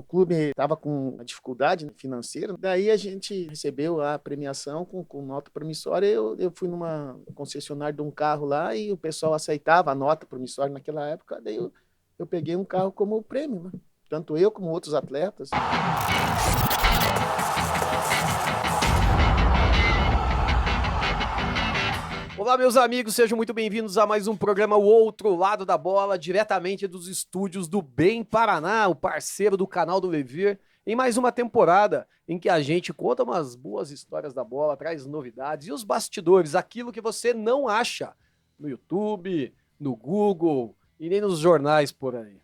O clube estava com uma dificuldade financeira, daí a gente recebeu a premiação com nota promissória. Eu fui numa concessionária de um carro lá e o pessoal aceitava a nota promissória naquela época, daí eu peguei um carro como prêmio, né? Tanto eu como outros atletas. Olá, meus amigos, sejam muito bem-vindos a mais um programa O Outro Lado da Bola, diretamente dos estúdios do Bem Paraná, o parceiro do canal do Levir, em mais uma temporada em que a gente conta umas boas histórias da bola, traz novidades e os bastidores, aquilo que você não acha no YouTube, no Google e nem nos jornais por aí.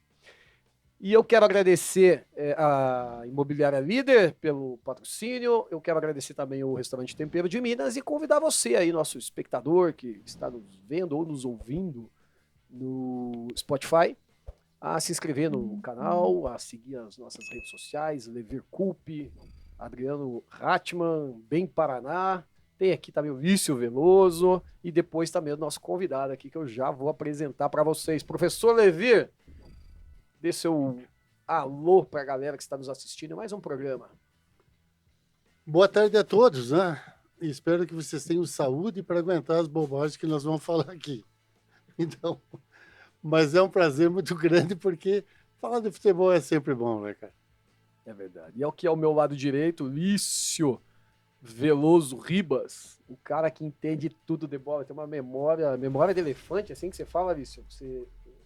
E eu quero agradecer a Imobiliária Líder pelo patrocínio, eu quero agradecer também o Restaurante Tempero de Minas e convidar você aí, nosso espectador que está nos vendo ou nos ouvindo no Spotify, a se inscrever no canal, a seguir as nossas redes sociais, Levir Culpe, Adriano Ratman, Bem Paraná, tem aqui também o Lício Veloso e depois também o nosso convidado aqui que eu já vou apresentar para vocês. Professor Levir, dê seu alô para a galera que está nos assistindo em mais um programa. Boa tarde a todos, né? Espero que vocês tenham saúde para aguentar as bobagens que nós vamos falar aqui. Então, mas é um prazer muito grande porque falar de futebol é sempre bom, né, cara? É verdade. E aqui ao meu lado direito, Lício Veloso Ribas, o cara que entende tudo de bola, tem uma memória de elefante, assim que você fala, Lício?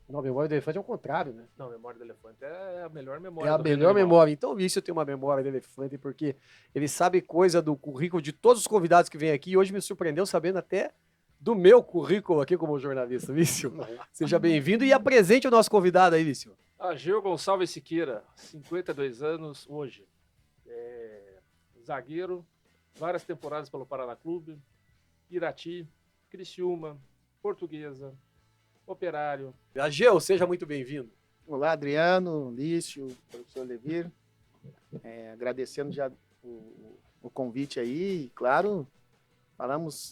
Não, memória do elefante é o contrário, né? Não, memória do elefante é a melhor memória. É a melhor memória. Então o Lício tem uma memória de elefante porque ele sabe coisa do currículo de todos os convidados que vêm aqui e hoje me surpreendeu sabendo até do meu currículo aqui como jornalista. Lício, seja bem-vindo e apresente o nosso convidado aí, Lício. Ageu Gonçalves Siqueira, 52 anos hoje. Zagueiro, várias temporadas pelo Paraná Clube, Irati, Criciúma, Portuguesa, Operário. Ageu, seja muito bem-vindo. Olá, Adriano, Lício, professor Levir. Agradecendo já o convite aí. E, claro,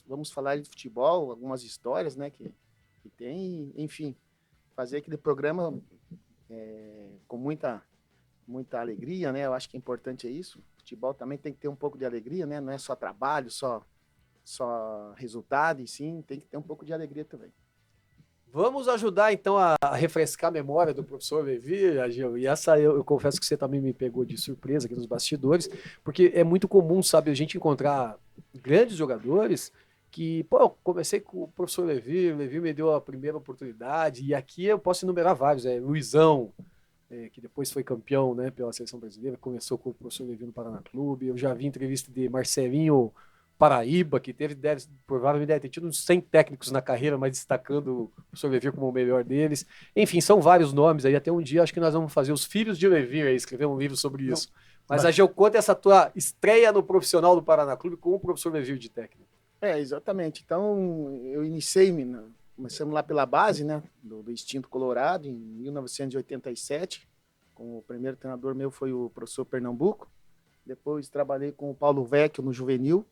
vamos falar de futebol, algumas histórias, né, que tem, enfim, fazer aquele programa com muita alegria, né? Eu acho que é importante isso. Futebol também tem que ter um pouco de alegria, né? Não é só trabalho, só resultado, e sim, tem que ter um pouco de alegria também. Vamos ajudar, então, a refrescar a memória do professor Levi, Ageu. E essa eu confesso que você também me pegou de surpresa aqui nos bastidores, porque é muito comum, sabe, a gente encontrar grandes jogadores que, pô, eu comecei com o professor Levi, o Levi me deu a primeira oportunidade, e aqui eu posso enumerar vários, Luizão, que depois foi campeão, né, pela seleção brasileira, começou com o professor Levi no Paraná Clube, eu já vi entrevista de Marcelinho Paraíba, que provavelmente deve ter tido uns 100 técnicos na carreira, mas destacando o professor Levir como o melhor deles. Enfim, são vários nomes aí. Até um dia acho que nós vamos fazer os filhos de Levir aí, escrever um livro sobre isso. Mas Ageu, conta essa tua estreia no profissional do Paraná Clube com o professor Levir de técnico. Exatamente. Então, eu começamos lá pela base, né, do Instinto Colorado, em 1987. O primeiro treinador meu foi o professor Pernambuco. Depois trabalhei com o Paulo Vecchio no Juvenil.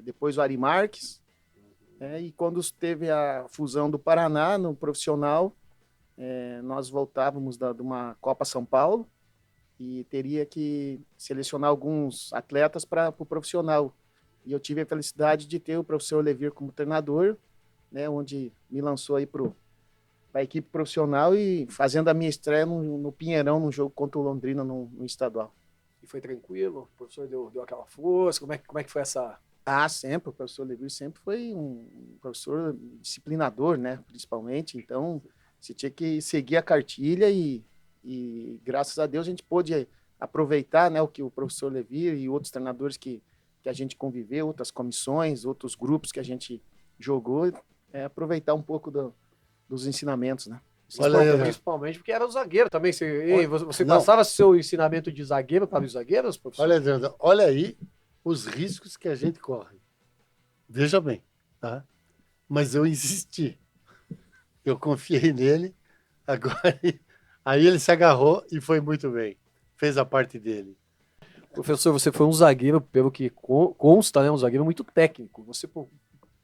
Depois o Ari Marques, e quando teve a fusão do Paraná no profissional, nós voltávamos de uma Copa São Paulo e teria que selecionar alguns atletas para o profissional, e eu tive a felicidade de ter o professor Levir como treinador, né, onde me lançou aí para a equipe profissional e fazendo a minha estreia no Pinheirão, no jogo contra o Londrina no estadual. E foi tranquilo? O professor deu aquela força? Como é que foi essa... Sempre. O professor Levir sempre foi um professor disciplinador, né? Principalmente. Então, você tinha que seguir a cartilha e graças a Deus, a gente pôde aproveitar, né, o que o professor Levir e outros treinadores que a gente conviveu, outras comissões, outros grupos que a gente jogou, aproveitar um pouco dos ensinamentos, né? Principalmente porque era o zagueiro também. Você passava seu ensinamento de zagueiro para os zagueiros, professor? Olha, Adriano, olha aí os riscos que a gente corre. Veja bem, tá? Mas eu insisti. Eu confiei nele. Agora, aí ele se agarrou e foi muito bem. Fez a parte dele. Professor, você foi um zagueiro, pelo que consta, né? Um zagueiro muito técnico. Você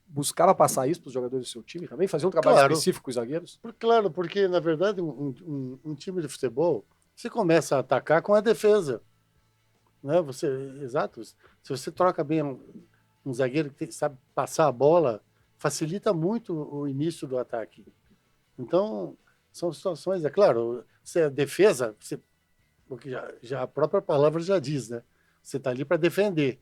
buscava passar isso para os jogadores do seu time também? Fazer um trabalho específico com os zagueiros? Claro, porque, na verdade, um time de futebol, você começa a atacar com a defesa. Né? Exato. Se você troca bem um zagueiro que sabe passar a bola, facilita muito o início do ataque. Então, são situações, é claro, se é defesa, porque já a própria palavra já diz, né? Você está ali para defender.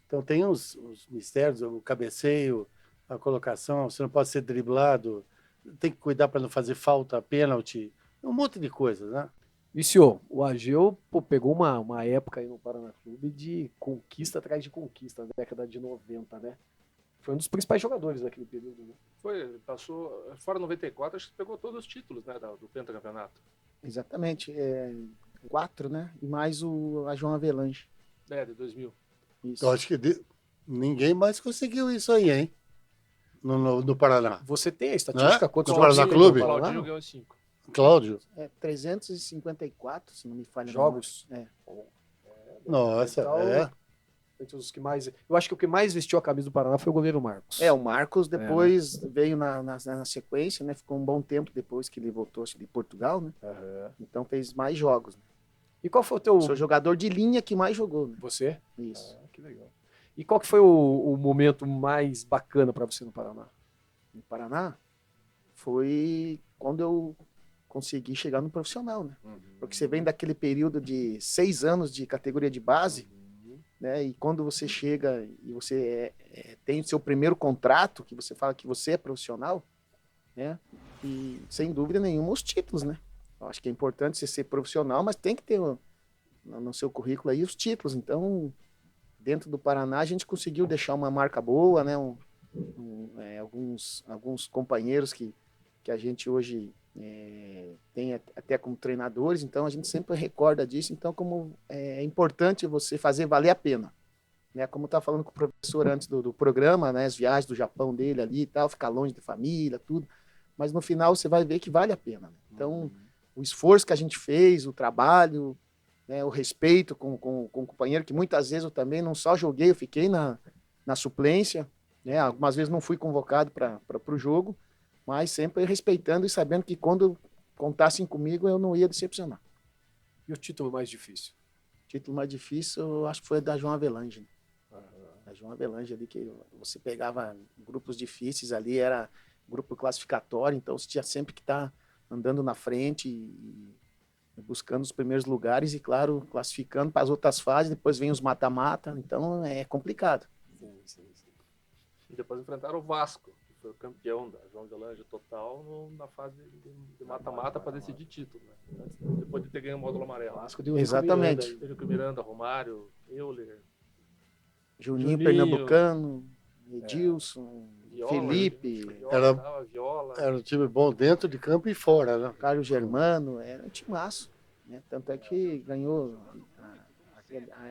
Então, tem os mistérios, o cabeceio, a colocação, você não pode ser driblado, tem que cuidar para não fazer falta, pênalti, um monte de coisas, né? Viciou, o Ageu pegou uma época aí no Paraná Clube de conquista atrás de conquista, na década de 90, né? Foi um dos principais jogadores daquele período, né? Foi, passou, fora 94, acho que pegou todos os títulos, né, do pentacampeonato. Exatamente. 4, né? E mais a João Avelange. De 2000. Isso. Eu acho que ninguém mais conseguiu isso aí, hein? No Paraná. Você tem a estatística? Né? Quantos No Paraná jogos Clube? ele O ganhou? Claudinho ganhou 5. Cláudio? 354, se não me falha. Jogos? Nossa, Então, entre os que mais... Eu acho que o que mais vestiu a camisa do Paraná foi o goleiro Marcos. O Marcos depois veio na sequência, né? Ficou um bom tempo depois que ele voltou de Portugal, né? Uhum. Então fez mais jogos. Né? E qual foi o teu... Sou jogador de linha que mais jogou, né? Você? Isso. Que legal. E qual que foi o momento mais bacana para você no Paraná? No Paraná foi quando eu consegui chegar no profissional, né? Porque você vem daquele período de 6 anos de categoria de base, né? E quando você chega e você tem o seu primeiro contrato, que você fala que você é profissional, né? E sem dúvida nenhuma os títulos, né? Eu acho que é importante você ser profissional, mas tem que ter no seu currículo aí os títulos. Então, dentro do Paraná, a gente conseguiu deixar uma marca boa, né? Alguns companheiros que a gente hoje tem até como treinadores, então a gente sempre recorda disso. Então, como é importante você fazer valer a pena, né? Como tá falando com o professor antes do programa, né? As viagens do Japão dele ali e tal, ficar longe da família, tudo. Mas no final você vai ver que vale a pena, né? Então, o esforço que a gente fez, o trabalho, né? O respeito com o companheiro, que muitas vezes eu também não só joguei, eu fiquei na suplência, né? Algumas vezes não fui convocado para o jogo, mas sempre respeitando e sabendo que quando contassem comigo eu não ia decepcionar. E o título mais difícil? O título mais difícil eu acho que foi da João Avelange. A João Avelange ali, que você pegava grupos difíceis ali, era grupo classificatório, então você tinha sempre que estar andando na frente e buscando os primeiros lugares e, claro, classificando para as outras fases, depois vem os mata-mata, então é complicado. Sim. E depois enfrentaram o Vasco, que foi o campeão da João Avelange total na fase de mata-mata para decidir título, né? Depois de ter ganho o módulo amarelo. Vasco deu Exatamente. Eurico Miranda, Romário, Euler, Juninho Pernambucano, Edilson, Viola, Felipe, Viola. Era um time bom dentro de campo e fora, né? Carlos Germano, era um timaço, né? Tanto é que ganhou,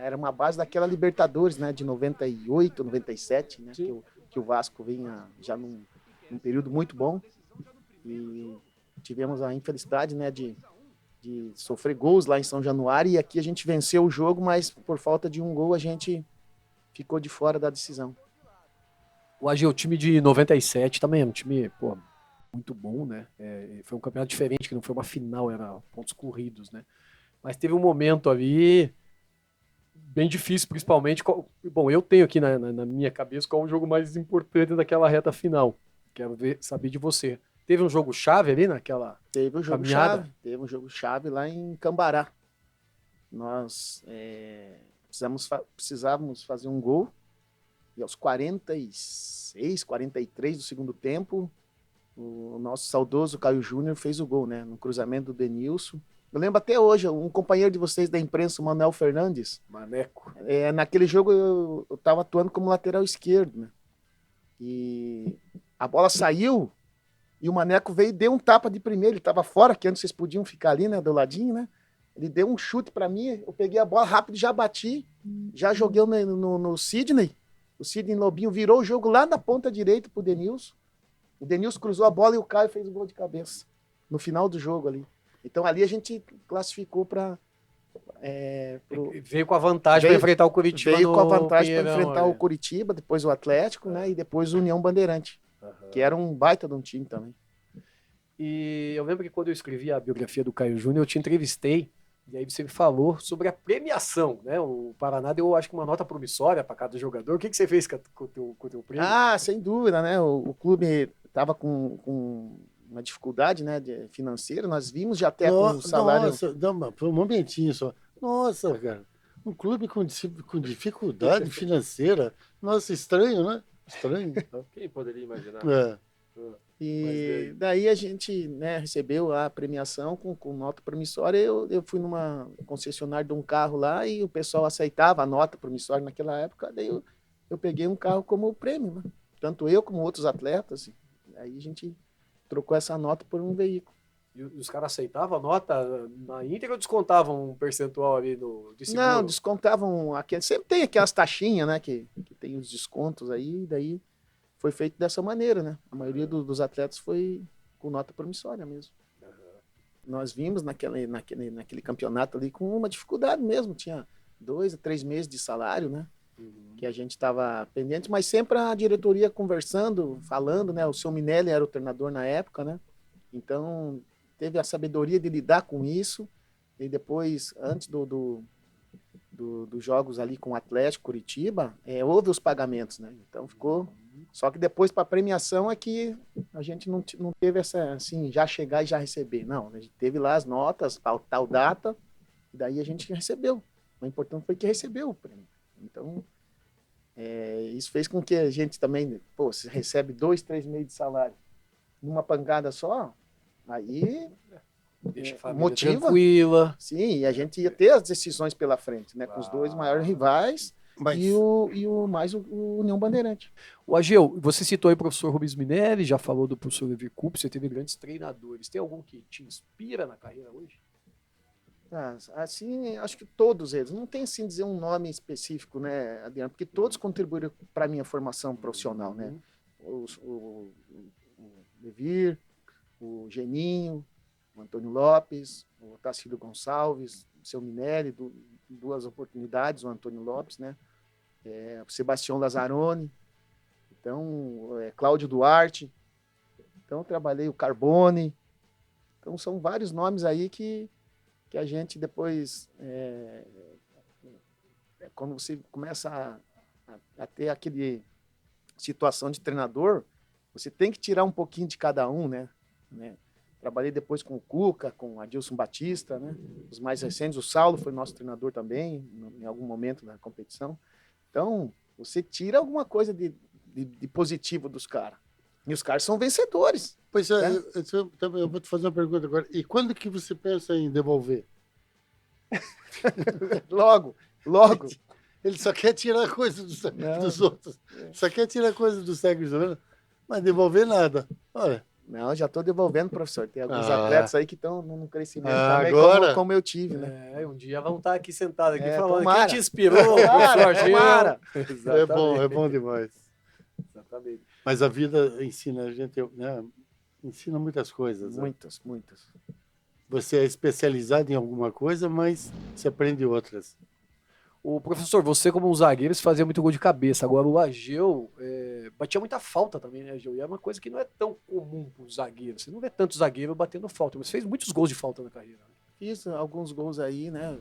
era uma base daquela Libertadores, né? De 98, 97, né? Que o Vasco vinha já num período muito bom e tivemos a infelicidade, né? De sofrer gols lá em São Januário, e aqui a gente venceu o jogo, mas por falta de um gol a gente ficou de fora da decisão. O AG, o time de 97 também é um time, muito bom, né? Foi um campeonato diferente, que não foi uma final, era pontos corridos, né? Mas teve um momento ali bem difícil, principalmente. Bom, eu tenho aqui na minha cabeça qual é o jogo mais importante daquela reta final. Quero saber de você. Teve um jogo chave ali naquela Teve um jogo caminhada? chave. Teve um jogo chave lá em Cambará. Nós precisávamos fazer um gol. E aos 46, 43 do segundo tempo, o nosso saudoso Caio Júnior fez o gol, né? No cruzamento do Denilson. Eu lembro até hoje, um companheiro de vocês da imprensa, o Manuel Fernandes. Maneco. Naquele jogo eu estava atuando como lateral esquerdo, né? E a bola saiu e o Maneco veio e deu um tapa de primeiro. Ele estava fora, que antes vocês podiam ficar ali, né? Do ladinho, né? Ele deu um chute para mim, eu peguei a bola rápido, já bati, já joguei no Sidney. O Sidney Lobinho virou o jogo lá na ponta direita pro Denilson. O Denilson cruzou a bola e o Caio fez o gol de cabeça. No final do jogo ali. Então ali a gente classificou para... Veio com a vantagem para enfrentar o Curitiba. Veio com a vantagem para Pinheirão, enfrentar o Curitiba, depois o Atlético, né? E depois o União Bandeirante. Que era um baita de um time também. E eu lembro que quando eu escrevi a biografia do Caio Júnior, eu te entrevistei E aí você me falou sobre a premiação, né? O Paraná deu, acho que uma nota promissória para cada jogador. O que você fez com o teu prêmio? Ah, sem dúvida, né? O clube estava com uma dificuldade, né, financeira. Nós vimos já até com o salário. Nossa, um momentinho só. Nossa, cara. Um clube com dificuldade financeira. Nossa, estranho, né? Estranho. Quem poderia imaginar? É. E daí a gente, né, recebeu a premiação com nota promissória. Eu fui numa concessionária de um carro lá e o pessoal aceitava a nota promissória naquela época. Daí eu peguei um carro como prêmio, né? Tanto eu como outros atletas. Aí a gente trocou essa nota por um veículo. E os caras aceitavam a nota na íntegra ou descontavam um percentual ali de seguro? Não, descontavam. Sempre tem aquelas taxinhas, né? Que tem os descontos aí. Daí foi feito dessa maneira, né? A maioria dos atletas foi com nota promissória mesmo. Nós vimos naquele campeonato ali com uma dificuldade mesmo. Tinha 2 a 3 meses de salário, né? Que a gente estava pendente, mas sempre a diretoria conversando, falando, né? O seu Minelli era o treinador na época, né? Então, teve a sabedoria de lidar com isso. E depois, antes dos jogos ali com o Atlético, Curitiba, houve os pagamentos, né? Então, ficou... Só que depois, para a premiação, é que a gente não teve essa, assim, já chegar e já receber. Não, a gente teve lá as notas, tal data, e daí a gente recebeu. O importante foi que recebeu o prêmio. Então, isso fez com que a gente também, pô, se recebe 2, 3 meses de salário numa pancada só, aí Deixa a família motiva. tranquila. Sim, e a gente ia ter as decisões pela frente, né? Com os 2 maiores rivais e o União Bandeirante. O Ageu, você citou aí o professor Rubens Minelli, já falou do professor Levi Coupe, você teve grandes treinadores. Tem algum que te inspira na carreira hoje? Assim, acho que todos eles. Não tem, assim, dizer um nome específico, né, Adriano? Porque todos contribuíram para a minha formação profissional, né? O Levir, o Geninho, o Antônio Lopes, o Tacílio Gonçalves, o seu Minelli, 2 oportunidades, o Antônio Lopes, né? O Sebastião Lazzaroni, então, Cláudio Duarte, então trabalhei o Carbone, então são vários nomes aí que a gente depois, quando você começa a ter aquele situação de treinador, você tem que tirar um pouquinho de cada um, né? Trabalhei depois com o Cuca, com o Adilson Batista, né? Os mais recentes, o Saulo foi nosso treinador também, em algum momento da competição. Então, você tira alguma coisa de positivo dos caras. E os caras são vencedores. Pois é, eu vou te fazer uma pergunta agora. E quando que você pensa em devolver? Logo. Ele só quer tirar coisa dos outros. Só quer tirar coisa dos técnicos, mas devolver nada. Olha. Não, já estou devolvendo, professor. Tem alguns atletas aí que estão num crescimento também, agora? como eu tive, né? Um dia vão estar aqui sentados aqui falando. Tomara. Quem te inspirou, professor Ageu? É bom demais. Exatamente. Mas a vida ensina a gente, né? Ensina muitas coisas. Muitas. Você é especializado em alguma coisa, mas você aprende outras. O professor, você como um zagueiro, você fazia muito gol de cabeça. Agora o Ageu batia muita falta também, né, Ageu? E é uma coisa que não é tão comum para os zagueiros. Você não vê tanto zagueiro batendo falta. Você fez muitos gols de falta na carreira. Né? Fiz alguns gols aí, né?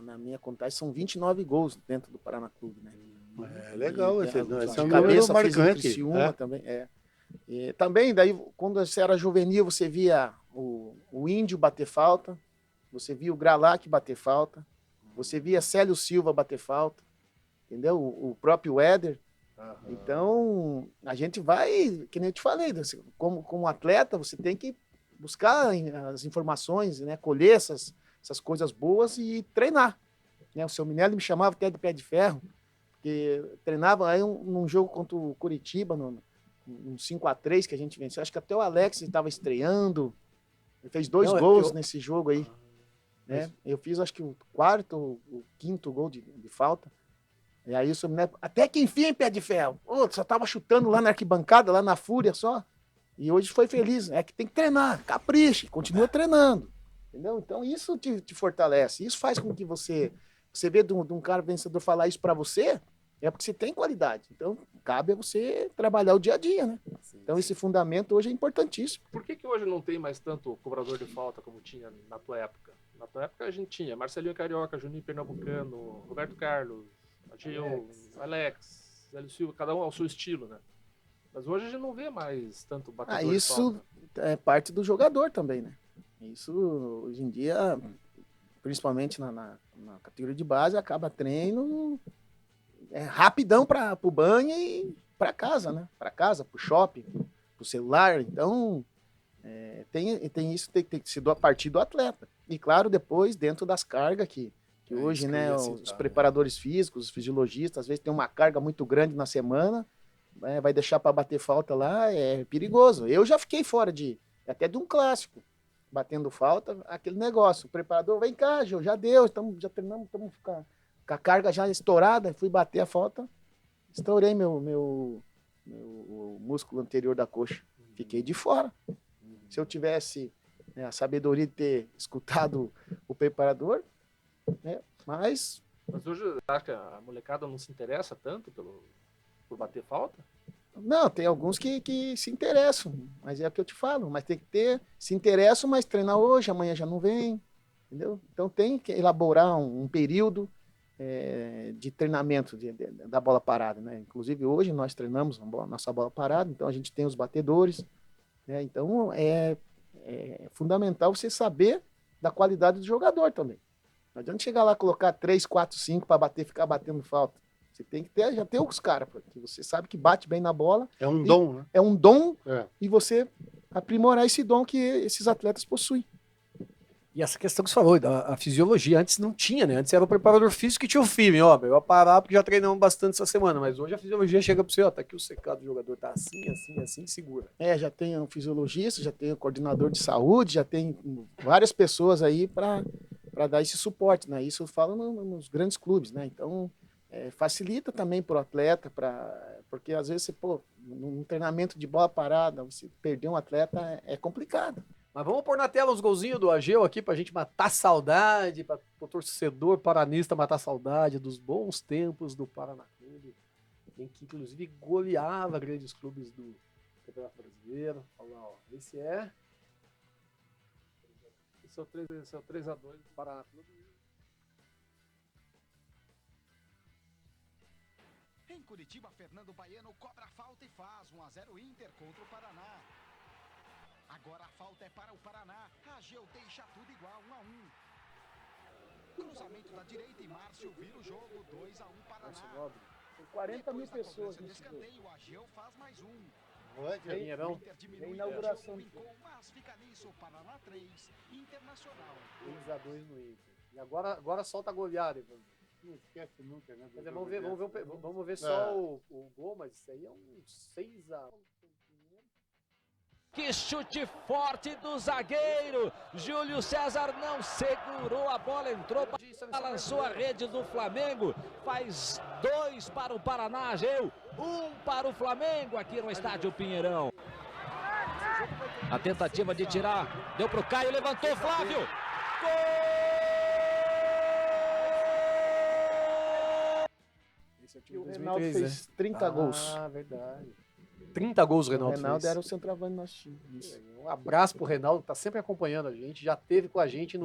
Na minha contagem, são 29 gols dentro do Paraná Clube, né? Legal. Esse é um cabeça, número fiz em marcante. Criciúma também, E também, daí, quando você era juvenil, você via o Índio bater falta, você via o Gralac bater falta, você via Célio Silva bater falta, entendeu? O próprio Éder. Então, a gente vai, que nem eu te falei, como atleta, você tem que buscar as informações, né? Colher essas coisas boas e treinar. Né? O seu Minelli me chamava até de pé de ferro, porque treinava aí num jogo contra o Curitiba, num 5-3 que a gente venceu. Acho que até o Alex estava estreando. Ele fez 2 gols nesse jogo aí. Né? Eu fiz, acho que o 4º, o 5º gol de falta. E aí o seu Minelli, até que enfim, em pé de ferro. Só tava chutando lá na arquibancada, lá na Fúria só. E hoje foi feliz. É que tem que treinar, capriche, continua treinando. Entendeu? Então isso te fortalece. Isso faz com que você vê de um cara vencedor falar isso para você, é porque você tem qualidade. Então, cabe a você trabalhar o dia a dia, né? Então, esse fundamento hoje é importantíssimo. Por que hoje não tem mais tanto cobrador de falta como tinha na tua época? Na tua época a gente tinha Marcelinho Carioca, Juninho Pernambucano, Roberto Carlos, Ageu, Alex, Zélio Silva, cada um ao seu estilo, né? Mas hoje a gente não vê mais tanto batedor de Isso falta. é parte do jogador também, né? Isso, hoje em dia, principalmente na categoria de base, acaba treino rapidão para o banho e para casa, né? Para casa, para o shopping, para o celular. Então, tem isso, tem que ser a partir do atleta. E, claro, depois, dentro das cargas que hoje, isso que eu né, ia os citar, preparadores físicos, os fisiologistas, às vezes tem uma carga muito grande na semana, vai deixar para bater falta lá, é perigoso. Eu já fiquei fora até de um clássico, batendo falta, aquele negócio. O preparador, vem cá, Gil, já deu, já treinamos, estamos com a carga já estourada, fui bater a falta, estourei meu músculo anterior da coxa. Fiquei de fora. Se eu tivesse a sabedoria de ter escutado o preparador, mas hoje, acho que a molecada não se interessa tanto por bater falta? não, tem alguns que se interessam, mas é o que eu te falo, mas tem que se interessam, mas treina hoje, amanhã já não vem, entendeu? Então tem que elaborar um período de treinamento da bola parada, né? Inclusive hoje nós treinamos nossa bola parada, então a gente tem os batedores, né? Então é fundamental você saber da qualidade do jogador também. Não adianta chegar lá, colocar 3, 4, 5 para ficar batendo falta. Você tem que já ter os caras, porque você sabe que bate bem na bola. É um dom, né? É um dom e você aprimorar esse dom que esses atletas possuem. E essa questão que você falou, a fisiologia, antes não tinha, né? Antes era o preparador físico que tinha o feeling, ó, eu ia parar porque já treinamos bastante essa semana, mas hoje a fisiologia chega para você, ó, tá aqui o secado do jogador, tá assim, assim, assim, segura. Já tem um fisiologista, já tem um coordenador de saúde, já tem várias pessoas aí para dar esse suporte, né? Isso eu falo nos grandes clubes, né? Então, facilita também para o atleta, porque às vezes, num treinamento de bola parada, você perder um atleta é complicado. Mas vamos pôr na tela os golzinhos do Ageu aqui pra gente matar saudade, para o torcedor paranista matar saudade dos bons tempos do Paraná Clube, em que inclusive goleava grandes clubes do Campeonato Brasileiro. Olha lá, ó. Esse é o 3x2 do Paraná Clube. Em Curitiba, Fernando Baiano cobra a falta e faz 1-0 Inter contra o Paraná. Agora a falta é para o Paraná. Ageu deixa tudo igual, 1-1. Cruzamento da direita e Márcio vira o jogo, 2-1 Paraná. Tem 40 mil pessoas nesse jogo. O Ageu faz mais um. Pinheirão. Tem inauguração. Mas fica nisso, Paraná 3, Internacional. 3x2 no Inter. E agora solta a goleada, Evandro. Não esquece nunca, né? Mas vamos ver só o gol, mas isso aí é um 6x1. Que chute forte do zagueiro. Júlio César não segurou a bola, entrou, balançou a rede do Flamengo. Faz 2 para o Paraná, Ageu, 1 para o Flamengo aqui no estádio Pinheirão. A tentativa de tirar, deu para o Caio, levantou Flávio. Gol! E o Reinaldo fez 30 gols. Ah, verdade. 30 gols o O Reinaldo Reinaldo fez. era o centroavante do nosso time. Isso. Um abraço pro Reinaldo, que tá sempre acompanhando a gente. Já teve com a gente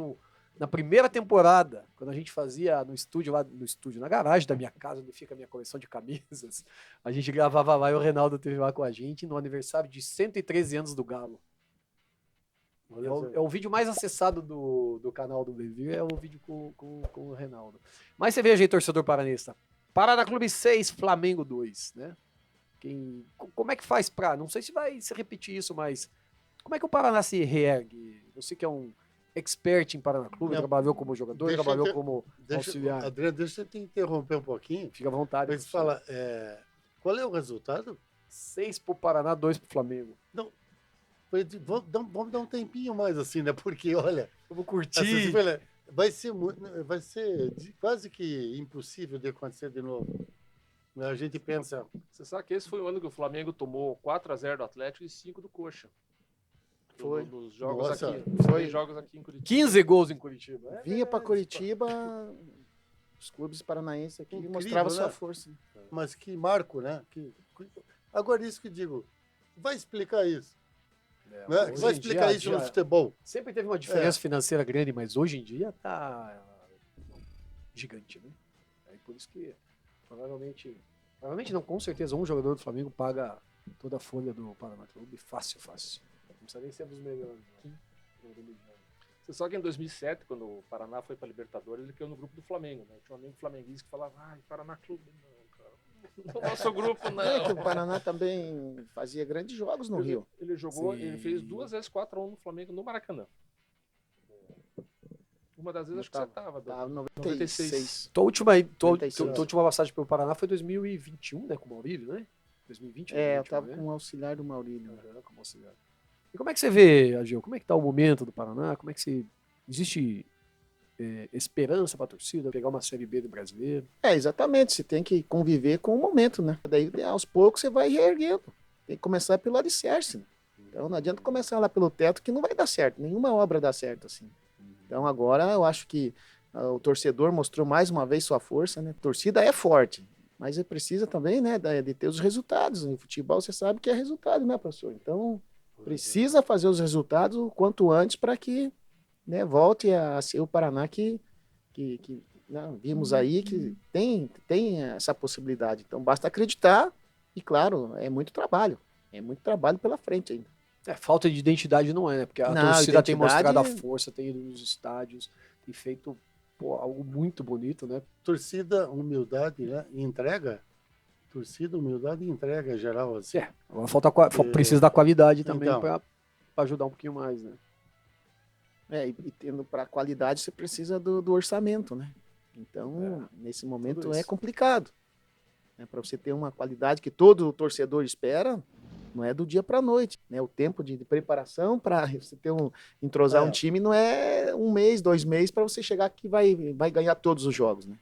na primeira temporada, quando a gente fazia no estúdio, na garagem da minha casa, onde fica a minha coleção de camisas. A gente gravava lá e o Reinaldo teve lá com a gente no aniversário de 113 anos do Galo. É o vídeo mais acessado do canal do Levi, é o vídeo com o Reinaldo. Mas você veja aí, torcedor paranista. Paraná Clube 6, Flamengo 2, né? Como é que faz não sei se vai se repetir isso, mas como é que o Paraná se reergue? Você que é um expert em Paraná Clube, trabalhou como jogador, trabalhou como auxiliar. Adriano, deixa eu te interromper um pouquinho. Fica à vontade. Mas fala, qual é o resultado? 6 pro Paraná, 2 pro Flamengo. Não, vamos dar um tempinho mais assim, né? Porque, olha... Vamos curtir. Assim, vai ser quase que impossível de acontecer de novo. A gente pensa... Você sabe que esse foi o ano que o Flamengo tomou 4x0 do Atlético e 5 do Coxa. Foi. Nos jogos Nossa, aqui. foi. Jogos aqui em Curitiba. 15 gols em Curitiba. Vinha para Curitiba, os clubes paranaenses aqui Incrível, mostravam né? sua força. Mas que marco, né? Agora, isso que digo, vai explicar isso. Né? Hoje Vai em explicar dia, isso no futebol. sempre teve uma diferença financeira grande, mas hoje em dia tá gigante, né? Aí por isso que provavelmente não, com certeza um jogador do Flamengo paga toda a folha do Paraná Clube fácil. Não precisa nem ser dos melhores. Né? Você sabe que em 2007, quando o Paraná foi para Libertadores, ele caiu no grupo do Flamengo, né? Tinha um amigo flamenguista que falava, Paraná Clube, não, cara. No nosso grupo, não. É que o Paraná também fazia grandes jogos no Rio. Ele jogou, Sim. ele fez 2 vezes 4-1 no Flamengo no Maracanã. Uma das vezes acho que você tava, Tá, 96. 96. Tua96. última passagem pelo Paraná foi 2021, né? Com o Maurílio, né? 2020, É, eu 2021, tava né? com o auxiliar do Maurílio. Aham, como auxiliar. E como é que você vê, Agil? Como é que tá o momento do Paraná? Como é que você... Existe esperança pra torcida pegar uma Série B do Brasileiro? Exatamente, você tem que conviver com o momento, né? Daí, aos poucos, você vai reerguendo. Tem que começar pelo alicerce, né? Então, não adianta começar lá pelo teto que não vai dar certo. Nenhuma obra dá certo, assim. Então, agora, eu acho que o torcedor mostrou mais uma vez sua força, né? A torcida é forte, mas precisa também, né, de ter os resultados. No futebol, você sabe que é resultado, né, professor? Então, precisa fazer os resultados o quanto antes para que, né, volte a ser o Paraná que não, vimos aí que tem essa possibilidade. Então, basta acreditar e, claro, é muito trabalho pela frente ainda. Falta de identidade não é, né? Porque a Não, torcida tem identidade- mostrado a força, tem ido nos estádios, tem feito algo muito bonito, né? Torcida, humildade, né? E entrega. Torcida, humildade e entrega geral. Assim. Agora precisa da qualidade também Então. para ajudar um pouquinho mais, né? E tendo para qualidade, você precisa do orçamento, né? Então, nesse momento tudo é isso. complicado. Né? Para você ter uma qualidade que todo torcedor espera, não é do dia para a noite. Né? O tempo de preparação para você entrosar um time não é 1 mês, 2 meses para você chegar que vai ganhar todos os jogos. Né?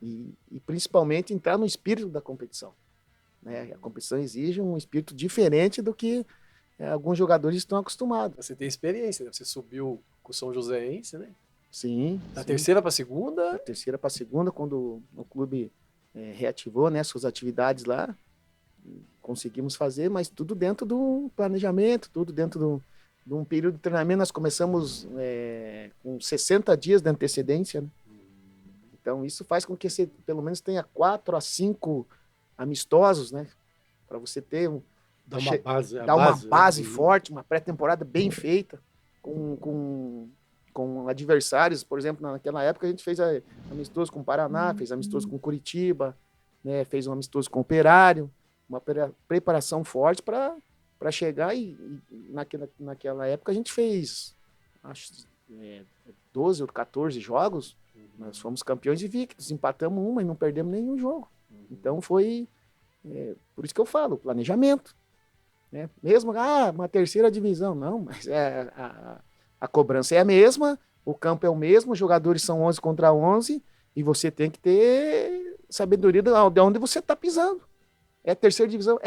E principalmente entrar no espírito da competição. Né? A competição exige um espírito diferente do que alguns jogadores estão acostumados. Você tem experiência, né? Você subiu com o São Joséense, né? Sim. Da sim. terceira para segunda. Da terceira para segunda, quando o clube reativou, né, suas atividades lá, conseguimos fazer, mas tudo dentro do planejamento, tudo dentro de um período de treinamento. Nós começamos com 60 dias de antecedência, né? Então isso faz com que você pelo menos tenha 4 a 5 amistosos, né, para você ter Dá uma base, uma base forte, uma pré-temporada bem feita, com adversários. Por exemplo, naquela época a gente fez amistoso com o Paraná, fez amistoso com Curitiba, né, fez um amistoso com o Operário, uma preparação forte para chegar e naquela época a gente fez, acho, 12 ou 14 jogos, nós fomos campeões invictos, empatamos uma e não perdemos nenhum jogo. Então foi, por isso que eu falo, planejamento. Né? Mesmo, uma terceira divisão, não, mas a cobrança é a mesma, o campo é o mesmo, os jogadores são 11 contra 11, e você tem que ter sabedoria de onde você está pisando. É a terceira divisão?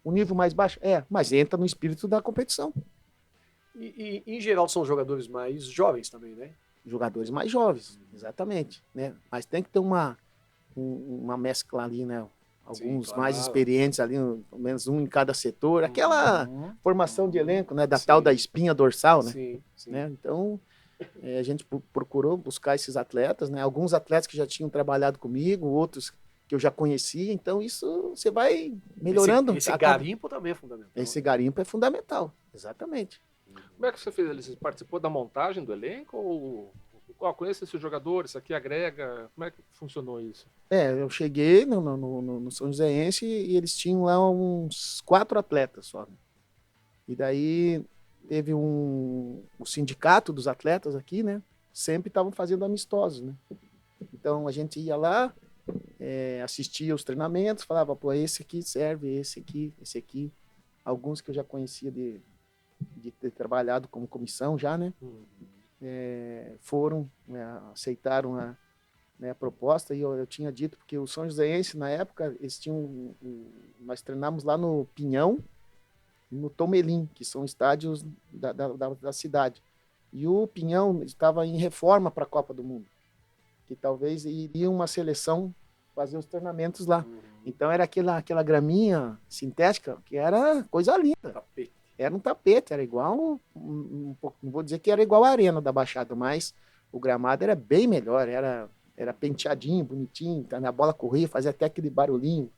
Um nível mais baixo? Mas entra no espírito da competição. E em geral são jogadores mais jovens também, né? Jogadores mais jovens, exatamente. Né? Mas tem que ter uma mescla ali, né? Alguns claro. mais experientes ali, pelo menos um em cada setor. Aquela formação de elenco, né? Da tal da espinha dorsal, né? Sim. Né? Então, a gente procurou buscar esses atletas, né? Alguns atletas que já tinham trabalhado comigo, outros que eu já conhecia. Então, isso você vai melhorando. Esse garimpo também é fundamental. Esse garimpo é fundamental, exatamente. Como é que você fez? Você participou da montagem do elenco ou conhece esse jogador, isso aqui agrega? Como é que funcionou isso? Eu cheguei no São Joséense e eles tinham lá uns 4 atletas só. E daí teve o sindicato dos atletas aqui, né? Sempre estavam fazendo amistosos, né? Então a gente ia lá, assistia os treinamentos, falava, pô, esse aqui serve, esse aqui. Alguns que eu já conhecia de ter trabalhado como comissão já, né? Foram, aceitaram a proposta, e eu tinha dito, porque o São Joséense, na época, eles tinham, nós treinamos lá no Pinhão e no Tomelim, que são estádios da cidade. E o Pinhão estava em reforma para a Copa do Mundo, que talvez iria uma seleção fazer os treinamentos lá. Então era aquela graminha sintética, que era coisa linda. era um tapete, era igual, não vou dizer que era igual a arena da Baixada, mas o gramado era bem melhor, era penteadinho, bonitinho, tá? A bola corria, fazia até aquele barulhinho,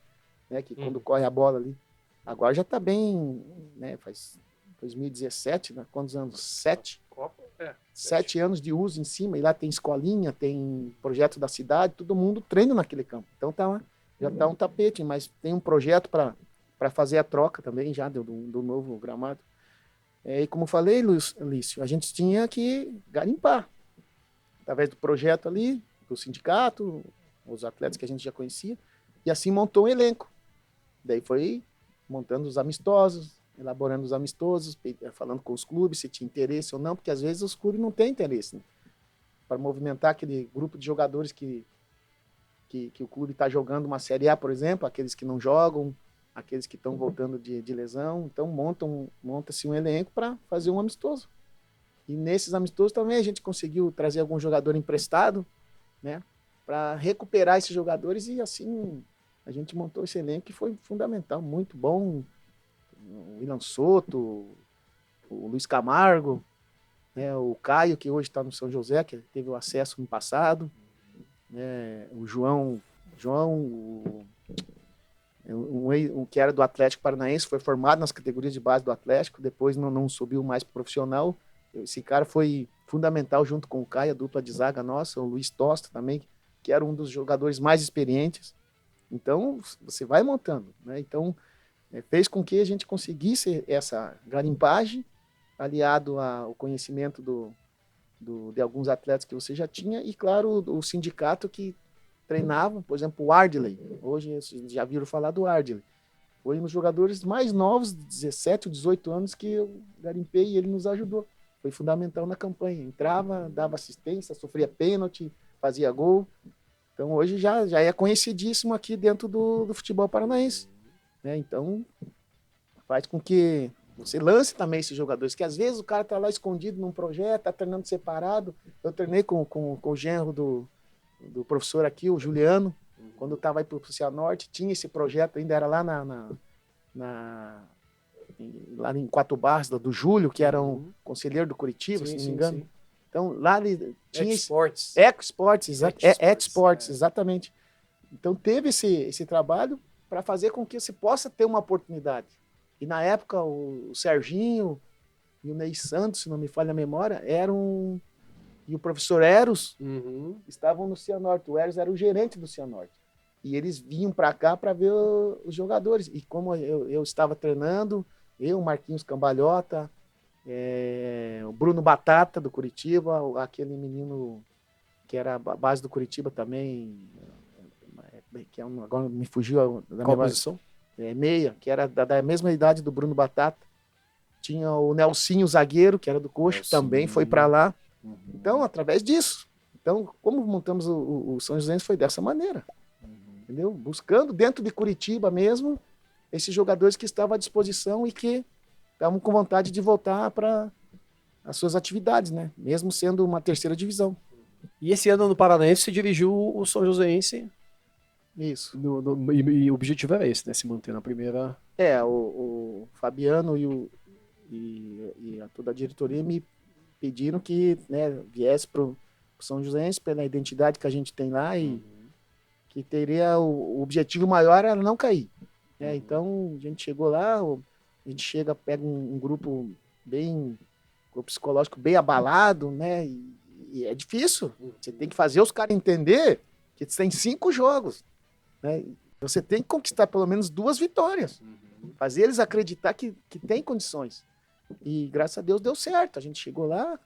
né, que quando corre a bola ali. Agora já tá bem, né, faz 2017, né, quantos anos? 7? Copa, 7 anos de uso em cima, e lá tem escolinha, tem projeto da cidade, todo mundo treina naquele campo. Então já tá um tapete, mas tem um projeto para fazer a troca também já do novo gramado. E como eu falei, Lício, a gente tinha que garimpar. Através do projeto ali, do sindicato, os atletas que a gente já conhecia, e assim montou um elenco. Daí foi montando os amistosos, elaborando os amistosos, falando com os clubes se tinha interesse ou não, porque às vezes os clubes não têm interesse, né? Para movimentar aquele grupo de jogadores que o clube está jogando uma Série A, por exemplo, aqueles que não jogam, aqueles que estão voltando de lesão, então monta-se um elenco para fazer um amistoso. E nesses amistosos também a gente conseguiu trazer algum jogador emprestado, né, para recuperar esses jogadores, e assim a gente montou esse elenco que foi fundamental, muito bom. O Willan Soto, o Luiz Camargo, né, o Caio, que hoje está no São José, que teve o acesso no passado, né, o João, o que era do Atlético Paranaense, foi formado nas categorias de base do Atlético, depois não subiu mais para o profissional. Esse cara foi fundamental junto com o Caio, a dupla de zaga nossa, o Luiz Tosta também, que era um dos jogadores mais experientes. Então, você vai montando, né? Então, fez com que a gente conseguisse essa garimpagem, aliado ao conhecimento de alguns atletas que você já tinha, e, claro, o sindicato que treinava, por exemplo, o Ardley. Hoje, vocês já viram falar do Ardley. Foi um dos jogadores mais novos, de 17 ou 18 anos, que eu garimpei e ele nos ajudou. Foi fundamental na campanha. Entrava, dava assistência, sofria pênalti, fazia gol. Então, hoje já é conhecidíssimo aqui dentro do futebol paranaense, né? Então, faz com que você lance também esses jogadores, que às vezes o cara está lá escondido num projeto, está treinando separado. Eu treinei com o genro do professor aqui, o Juliano, quando eu estava aí para o Cianorte, tinha esse projeto, ainda era lá lá em Quatro Barras, do Júlio, que era um conselheiro do Curitiba, se não me engano. Sim. Então, lá ele tinha... Esportes. Esportes, exatamente. Então, teve esse trabalho para fazer com que você possa ter uma oportunidade. E, na época, o Serginho e o Ney Santos, se não me falha a memória, e o professor Eros estavam no Cianorte. O Eros era o gerente do Cianorte. E eles vinham para cá para ver os jogadores. E como eu estava treinando, o Marquinhos Cambalhota, o Bruno Batata, do Curitiba, aquele menino que era a base do Curitiba também, que agora me fugiu da Qual posição? Meia, que era da mesma idade do Bruno Batata. Tinha o Nelsinho, zagueiro, que era do Coxa, também foi para lá. Então, através disso. Então, como montamos o São Joséense foi dessa maneira. Entendeu? Buscando dentro de Curitiba mesmo esses jogadores que estavam à disposição e que estavam com vontade de voltar para as suas atividades, né? Mesmo sendo uma terceira divisão. E esse ano no Paranaense se dirigiu o São Joséense. Isso. E o objetivo era esse, né? Se manter na primeira. O Fabiano e toda a diretoria me pediram que, né, viesse para o São Joséense pela identidade que a gente tem lá e que teria o objetivo maior era não cair. Né? Então, a gente chegou lá, a gente pega um grupo o psicológico bem abalado, né? E é difícil. Você tem que fazer os caras entender que você tem 5 jogos. Né? Você tem que conquistar pelo menos 2 vitórias. Fazer eles acreditar que tem condições. E graças a Deus deu certo. A gente chegou lá,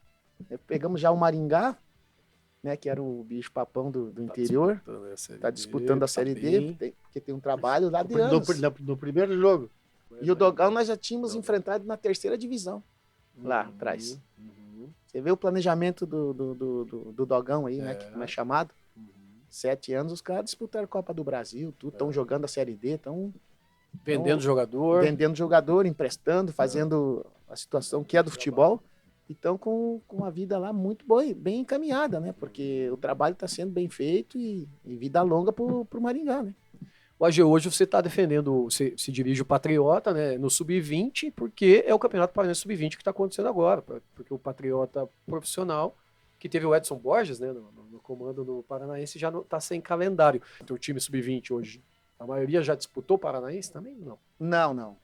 pegamos já o Maringá, né, que era o bicho papão do interior. Está disputando a Série D, porque tem um trabalho lá de anos. No primeiro jogo. E o Dogão nós já tínhamos enfrentado na terceira divisão, lá atrás. Você vê o planejamento do Dogão aí, né, como é chamado. 7 anos, os caras disputaram a Copa do Brasil, estão jogando a Série D, estão vendendo jogador, emprestando, fazendo a situação que é do futebol. Então, com a vida lá muito boa, bem encaminhada, né? Porque o trabalho está sendo bem feito e vida longa pro Maringá, né? O AG, hoje você está defendendo, você se dirige o Patriota, né, no Sub-20, porque é o Campeonato Paranaense Sub-20 que está acontecendo agora, porque o Patriota profissional, que teve o Edson Borges, né, no comando do Paranaense, já está sem calendário. Então, o time Sub-20 hoje, a maioria já disputou o Paranaense também? Não. Não.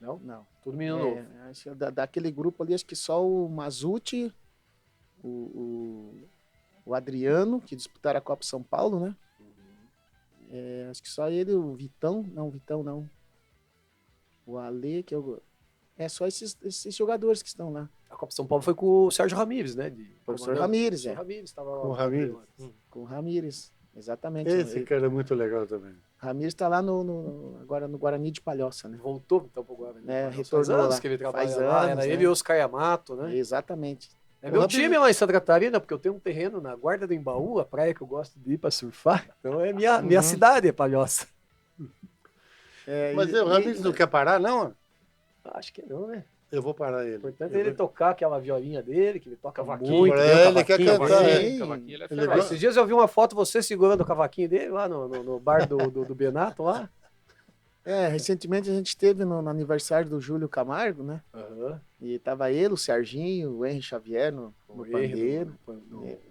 Todo menino novo. Acho que daquele grupo ali, acho que só o Mazuti, o Adriano, que disputaram a Copa São Paulo, né? Acho que só ele, o Vitão. Não, o Vitão não. O Ale, que eu... só esses jogadores que estão lá. A Copa São Paulo foi com o Sérgio Ramírez, né? Professor Ramírez, O Ramírez estava lá. Com o Ramírez. Com o Ramírez, exatamente. Esse cara é muito legal também. Ramírez está lá agora no Guarani de Palhoça, né? Voltou então pro Guarani. Retornou Faz anos lá. que ele trabalha Faz lá. anos, Era ele e o Oscar Yamato, né? Exatamente. É meu time lá em Santa Catarina, porque eu tenho um terreno na Guarda do Embaú, a praia que eu gosto de ir para surfar. Então é minha cidade, é Palhoça. Mas o Ramírez não quer parar, não? Acho que não, né? Eu vou parar ele. O importante é ele tocar aquela violinha dele, que ele toca Cavaquinho. muito. Ele quer cantar. Cavaquinho, ele é Ele feroz. gosta. Esses dias eu vi uma foto você segurando o cavaquinho dele lá no bar do Benato lá. Recentemente a gente esteve no aniversário do Júlio Camargo, né? E tava ele, o Serginho, o Henry Xavier no pandeiro,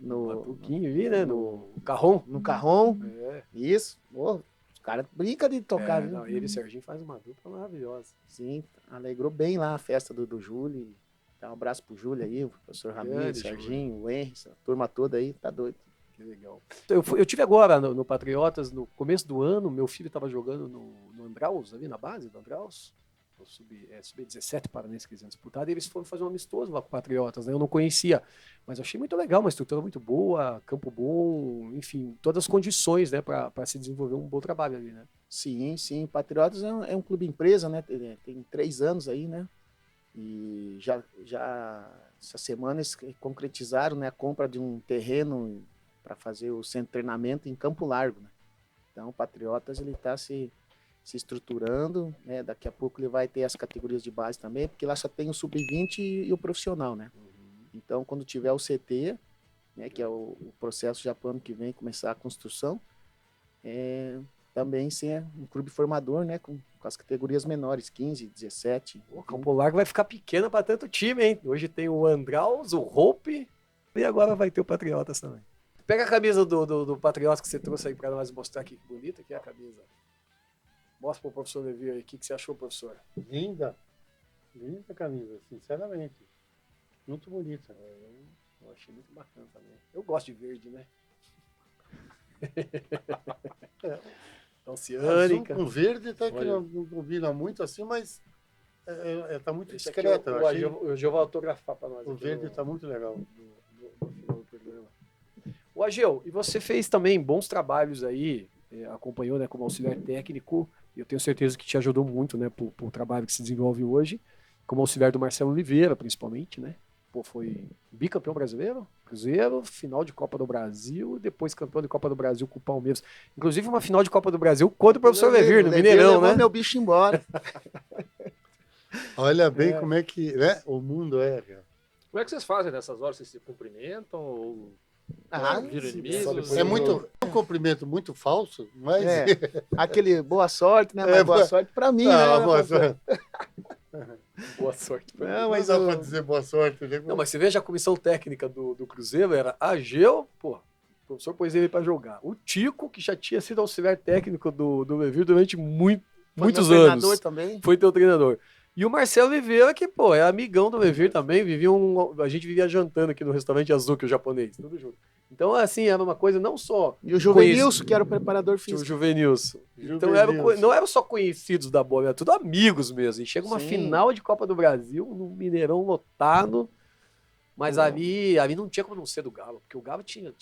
No batuquinho ali, né? No carrom. no carrom. É. Isso. Pô, os caras brincam de tocar, viu? Não, ele e o Serginho faz uma dupla maravilhosa. Sim, alegrou bem lá a festa do Júlio. Dá um abraço pro Júlio aí, o professor Ramiro, o Grande Serginho, o Henry, essa turma toda aí, tá doido. Que legal. Eu tive agora no Patriotas, no começo do ano, meu filho estava jogando no Andraus, ali na base do Andraus, no Sub-17 Paranense que eles iam disputar, e eles foram fazer um amistoso lá com o Patriotas, né? Eu não conhecia, mas achei muito legal, uma estrutura muito boa, campo bom, enfim, todas as condições, né, para se desenvolver um bom trabalho ali, né? Sim. Patriotas é um clube empresa, né? Tem 3 anos aí, né? E já essa semana eles concretizaram, né, a compra de um terreno para fazer o centro de treinamento em Campo Largo, né? Então o Patriotas ele está se estruturando, né? Daqui a pouco ele vai ter as categorias de base também, porque lá só tem o sub-20 e o profissional, né? Então quando tiver o CT, né, que é o processo já para o ano que vem começar a construção, também ser um clube formador, né, com as categorias menores, 15, 17. O Campo Largo vai ficar pequeno para tanto time, hein? Hoje tem o Andraus, o Hope e agora vai ter o Patriotas também. Pega a camisa do Patriotas que você trouxe aí para nós mostrar aqui, que bonita que é a camisa. Mostra pro professor Levi aí, o que você achou, professor? Linda camisa, sinceramente. Muito bonita. Eu achei muito bacana também. Eu gosto de verde, né? Azul Oceânica. com verde até que Olha. não combina muito assim, mas tá muito Esse aqui discreto. Eu achei. o Ageu vai autografar para nós. O aqui verde tá muito legal. no final do programa. O Ageu, e você fez também bons trabalhos aí, acompanhou, né, como auxiliar técnico, e eu tenho certeza que te ajudou muito, né, pro trabalho que se desenvolve hoje, como auxiliar do Marcelo Oliveira, principalmente, né? Pô, foi bicampeão brasileiro, Cruzeiro, final de Copa do Brasil, depois campeão de Copa do Brasil com o Palmeiras. Inclusive uma final de Copa do Brasil contra o professor Levir, no Mineirão, levou né? meu bicho embora. Olha bem como é que, né, o mundo é, cara. Como é que vocês fazem nessas horas? Vocês se cumprimentam ou viram Sim, inimigos? É muito um cumprimento muito falso, mas Aquele boa sorte, né? Mas boa sorte pra mim, né? boa sorte. Boa sorte. Não, Mas mas dá pra dizer boa sorte, né? Não, mas você veja a comissão técnica do Cruzeiro, era Ageu, pô, o professor pôs ele pra jogar. O Tico, que já tinha sido auxiliar técnico do Levir durante muitos meu anos. treinador também. Foi teu treinador. E o Marcelo Oliveira, que, pô, é amigão do Levir também, a gente vivia jantando aqui no restaurante Azul, que é o japonês, tudo junto. Então, assim, era uma coisa não só... E o Juvenilson, que era o preparador O físico. Juvenilson. Então, não eram só conhecidos da bola, eram tudo amigos mesmo. E chega uma Sim. final de Copa do Brasil, no Mineirão lotado, mas ali não tinha como não ser do Galo, porque o Galo tinha